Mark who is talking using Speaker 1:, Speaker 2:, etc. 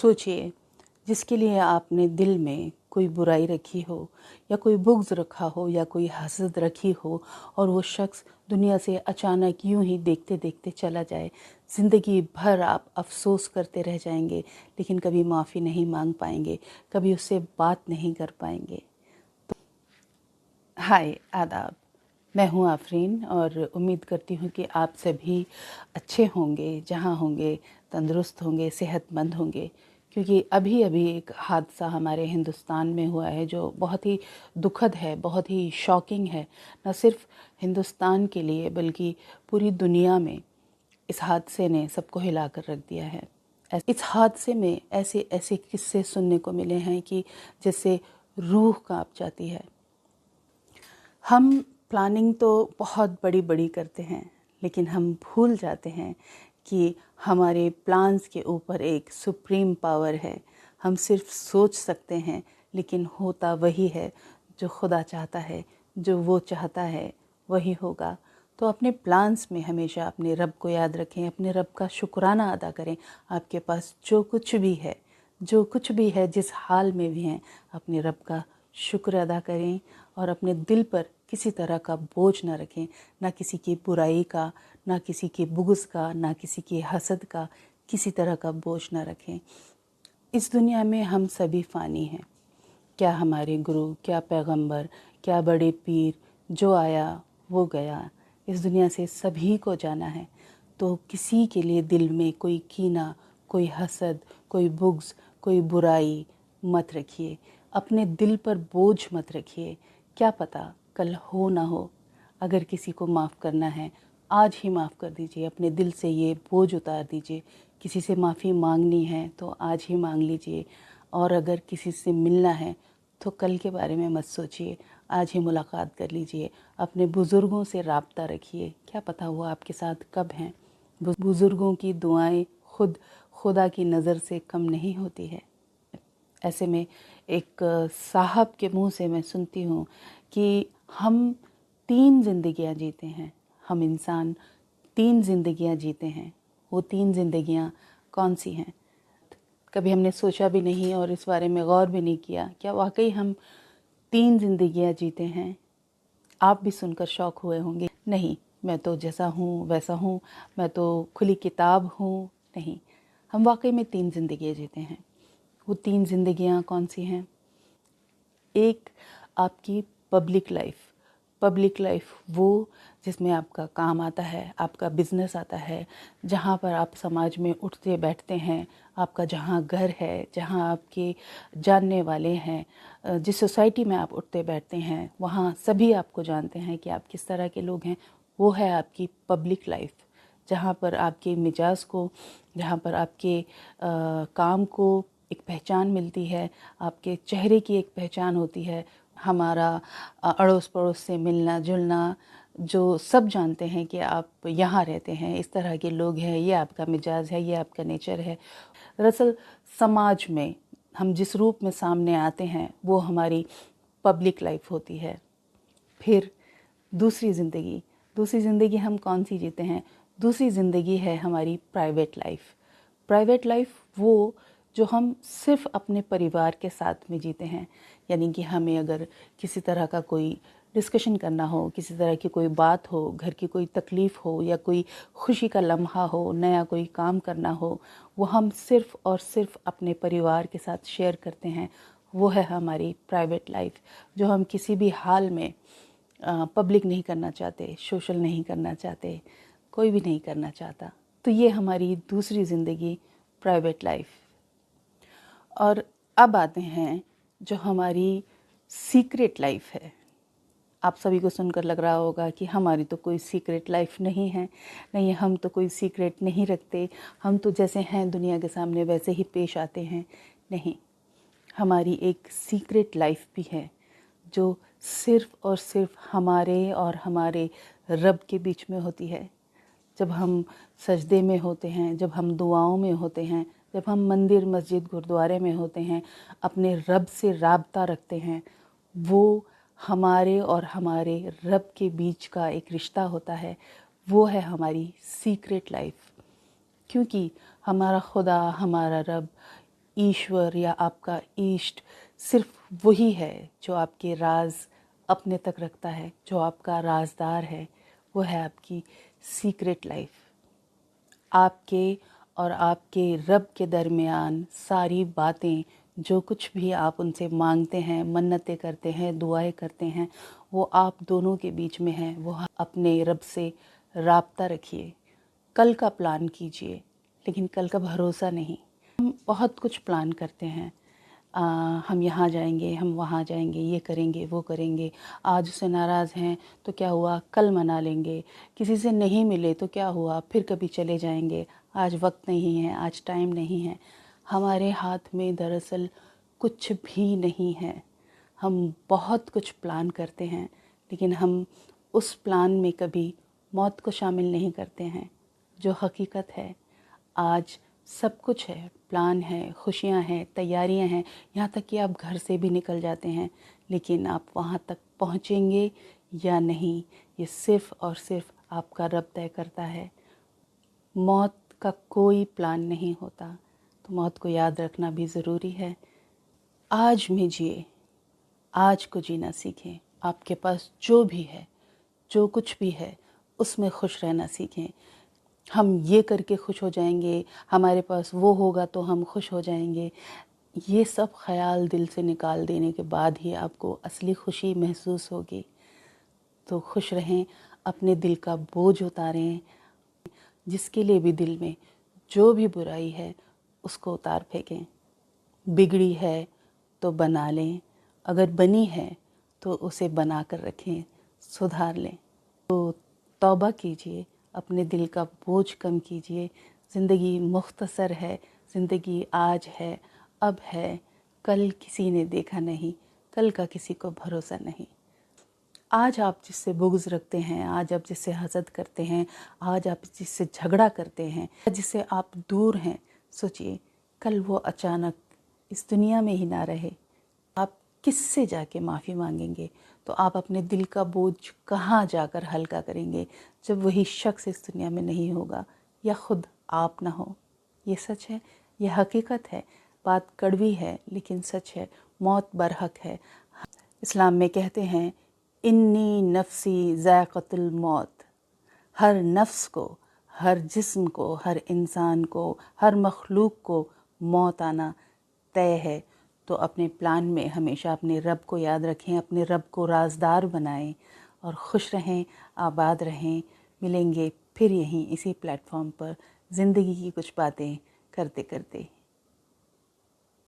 Speaker 1: सोचिए, जिसके लिए आपने दिल में कोई बुराई रखी हो या कोई बुग़्ज़ रखा हो या कोई हसद रखी हो और वो शख्स दुनिया से अचानक यूं ही देखते देखते चला जाए। ज़िंदगी भर आप अफ़सोस करते रह जाएंगे, लेकिन कभी माफ़ी नहीं मांग पाएंगे, कभी उससे बात नहीं कर पाएंगे। हाय, आदाब। मैं हूँ आफरीन और उम्मीद करती हूँ कि आप सभी अच्छे होंगे, जहाँ होंगे तंदुरुस्त होंगे, सेहतमंद होंगे, क्योंकि अभी अभी एक हादसा हमारे हिंदुस्तान में हुआ है जो बहुत ही दुखद है, बहुत ही शॉकिंग है। न सिर्फ हिंदुस्तान के लिए बल्कि पूरी दुनिया में इस हादसे ने सबको हिला कर रख दिया है। इस हादसे में ऐसे ऐसे किस्से सुनने को मिले हैं कि जिससे रूह कांप जाती है। हम प्लानिंग तो बहुत बड़ी बड़ी करते हैं, लेकिन हम भूल जाते हैं कि हमारे प्लान्स के ऊपर एक सुप्रीम पावर है। हम सिर्फ सोच सकते हैं, लेकिन होता वही है जो खुदा चाहता है। जो वो चाहता है वही होगा। तो अपने प्लान्स में हमेशा अपने रब को याद रखें, अपने रब का शुक्राना अदा करें। आपके पास जो कुछ भी है, जो कुछ भी है, जिस हाल में भी हैं, अपने रब का शुक्र अदा करें और अपने दिल पर किसी तरह का बोझ ना रखें, ना किसी की बुराई का, ना किसी के बुग़्ज़ का, ना किसी के हसद का, किसी तरह का बोझ ना रखें। इस दुनिया में हम सभी फ़ानी हैं। क्या हमारे गुरु, क्या पैगंबर, क्या बड़े पीर, जो आया वो गया। इस दुनिया से सभी को जाना है। तो किसी के लिए दिल में कोई कीना, कोई हसद, कोई बुग़्ज़, कोई बुराई मत रखिए। अपने दिल पर बोझ मत रखिए। क्या पता कल हो ना हो। अगर किसी को माफ़ करना है, आज ही माफ़ कर दीजिए। अपने दिल से ये बोझ उतार दीजिए। किसी से माफ़ी मांगनी है तो आज ही मांग लीजिए। और अगर किसी से मिलना है तो कल के बारे में मत सोचिए, आज ही मुलाकात कर लीजिए। अपने बुज़ुर्गों से राब्ता रखिए, क्या पता वो आपके साथ कब हैं। बुज़ुर्गों की दुआएं खुद खुदा की नज़र से कम नहीं होती है। ऐसे में एक साहब के मुंह से मैं सुनती हूँ कि हम 3 ज़िंदगियाँ जीते हैं। हम इंसान 3 ज़िंदगियाँ जीते हैं। वो 3 ज़िंदगियाँ कौन सी हैं? कभी हमने सोचा भी नहीं और इस बारे में गौर भी नहीं किया। क्या वाकई हम 3 ज़िंदगियाँ जीते हैं? आप भी सुनकर शौक हुए होंगे, नहीं मैं तो जैसा हूँ वैसा हूँ, मैं तो खुली किताब हूँ। नहीं, हम वाकई में 3 ज़िंदगियाँ जीते हैं। वो 3 ज़िंदगियाँ कौन सी हैं? एक आपकी पब्लिक लाइफ। पब्लिक लाइफ वो जिसमें आपका काम आता है, आपका बिजनेस आता है, जहाँ पर आप समाज में उठते बैठते हैं, आपका जहाँ घर है, जहाँ आपके जानने वाले हैं, जिस सोसाइटी में आप उठते बैठते हैं, वहाँ सभी आपको जानते हैं कि आप किस तरह के लोग हैं। वो है आपकी पब्लिक लाइफ, जहाँ पर आपके मिजाज को, जहाँ पर आपके काम को एक पहचान मिलती है, आपके चेहरे की एक पहचान होती है। हमारा अड़ोस पड़ोस से मिलना जुलना, जो सब जानते हैं कि आप यहाँ रहते हैं, इस तरह के लोग हैं, ये आपका मिजाज है, ये आपका नेचर है। दरअसल समाज में हम जिस रूप में सामने आते हैं वो हमारी पब्लिक लाइफ होती है। फिर दूसरी ज़िंदगी हम कौन सी जीते हैं? दूसरी ज़िंदगी है हमारी प्राइवेट लाइफ। प्राइवेट लाइफ वो जो हम सिर्फ अपने परिवार के साथ में जीते हैं। यानी कि हमें अगर किसी तरह का कोई डिस्कशन करना हो, किसी तरह की कोई बात हो, घर की कोई तकलीफ़ हो या कोई खुशी का लम्हा हो, नया कोई काम करना हो, वो हम सिर्फ़ और सिर्फ अपने परिवार के साथ शेयर करते हैं। वो है हमारी प्राइवेट लाइफ, जो हम किसी भी हाल में पब्लिक नहीं करना चाहते, सोशल नहीं करना चाहते, कोई भी नहीं करना चाहता। तो ये हमारी दूसरी ज़िंदगी, प्राइवेट लाइफ। और अब आते हैं जो हमारी सीक्रेट लाइफ है। आप सभी को सुनकर लग रहा होगा कि हमारी तो कोई सीक्रेट लाइफ नहीं है। नहीं, हम तो कोई सीक्रेट नहीं रखते, हम तो जैसे हैं दुनिया के सामने वैसे ही पेश आते हैं। नहीं, हमारी एक सीक्रेट लाइफ भी है जो सिर्फ़ और सिर्फ हमारे और हमारे रब के बीच में होती है। जब हम सजदे में होते हैं, जब हम दुआओं में होते हैं, जब हम मंदिर मस्जिद गुरुद्वारे में होते हैं, अपने रब से राब्ता रखते हैं, वो हमारे और हमारे रब के बीच का एक रिश्ता होता है। वो है हमारी सीक्रेट लाइफ। क्योंकि हमारा खुदा, हमारा रब ईश्वर या आपका इष्ट सिर्फ वही है जो आपके राज अपने तक रखता है, जो आपका राजदार है। वो है आपकी सीक्रेट लाइफ। आपके और आपके रब के दरमियान सारी बातें, जो कुछ भी आप उनसे मांगते हैं, मन्नतें करते हैं, दुआएं करते हैं, वो आप दोनों के बीच में है। वो अपने रब से राब्ता रखिए। कल का प्लान कीजिए, लेकिन कल का भरोसा नहीं। हम बहुत कुछ प्लान करते हैं, हम यहाँ जाएंगे, हम वहाँ जाएंगे, ये करेंगे, वो करेंगे। आज उससे नाराज़ हैं तो क्या हुआ, कल मना लेंगे। किसी से नहीं मिले तो क्या हुआ, फिर कभी चले जाएंगे। आज वक्त नहीं है, आज टाइम नहीं है। हमारे हाथ में दरअसल कुछ भी नहीं है। हम बहुत कुछ प्लान करते हैं, लेकिन हम उस प्लान में कभी मौत को शामिल नहीं करते हैं। जो हकीकत है, आज सब कुछ है, प्लान है, खुशियाँ हैं, तैयारियाँ हैं, यहाँ तक कि आप घर से भी निकल जाते हैं, लेकिन आप वहाँ तक पहुँचेंगे या नहीं, ये सिर्फ़ और सिर्फ आपका रब तय करता है। मौत का कोई प्लान नहीं होता, तो मौत को याद रखना भी ज़रूरी है। आज में जिए, आज को जीना सीखें। आपके पास जो भी है, जो कुछ भी है, उसमें खुश रहना सीखें। हम ये करके खुश हो जाएंगे, हमारे पास वो होगा तो हम खुश हो जाएंगे, ये सब ख्याल दिल से निकाल देने के बाद ही आपको असली खुशी महसूस होगी। तो खुश रहें, अपने दिल का बोझ उतारें। जिसके लिए भी दिल में जो भी बुराई है, उसको उतार फेंकें। बिगड़ी है तो बना लें, अगर बनी है तो उसे बना कर रखें, सुधार लें। तो तौबा कीजिए, अपने दिल का बोझ कम कीजिए। ज़िंदगी मुख्तसर है, ज़िंदगी आज है, अब है, कल किसी ने देखा नहीं, कल का किसी को भरोसा नहीं। आज आप जिससे बुग़्ज़ रखते हैं, आज आप जिससे हसद करते हैं, आज आप जिससे झगड़ा करते हैं, जिससे आप दूर हैं, सोचिए कल वो अचानक इस दुनिया में ही ना रहे, आप किससे जाके माफ़ी मांगेंगे? तो आप अपने दिल का बोझ कहाँ जाकर हल्का करेंगे, जब वही शख्स इस दुनिया में नहीं होगा या ख़ुद आप ना हो। ये सच है, ये हकीकत है। बात कड़वी है लेकिन सच है। मौत बरहक है। इस्लाम में कहते हैं, इन्नी नफ्सी ज़ायक़तुल मौत। हर नफ्स को, हर जिस्म को, हर इंसान को, हर मखलूक को मौत आना तय है। तो अपने प्लान में हमेशा अपने रब को याद रखें, अपने रब को राजदार बनाएं और खुश रहें, आबाद रहें। मिलेंगे फिर यहीं इसी प्लेटफॉर्म पर ज़िंदगी की कुछ बातें करते करते।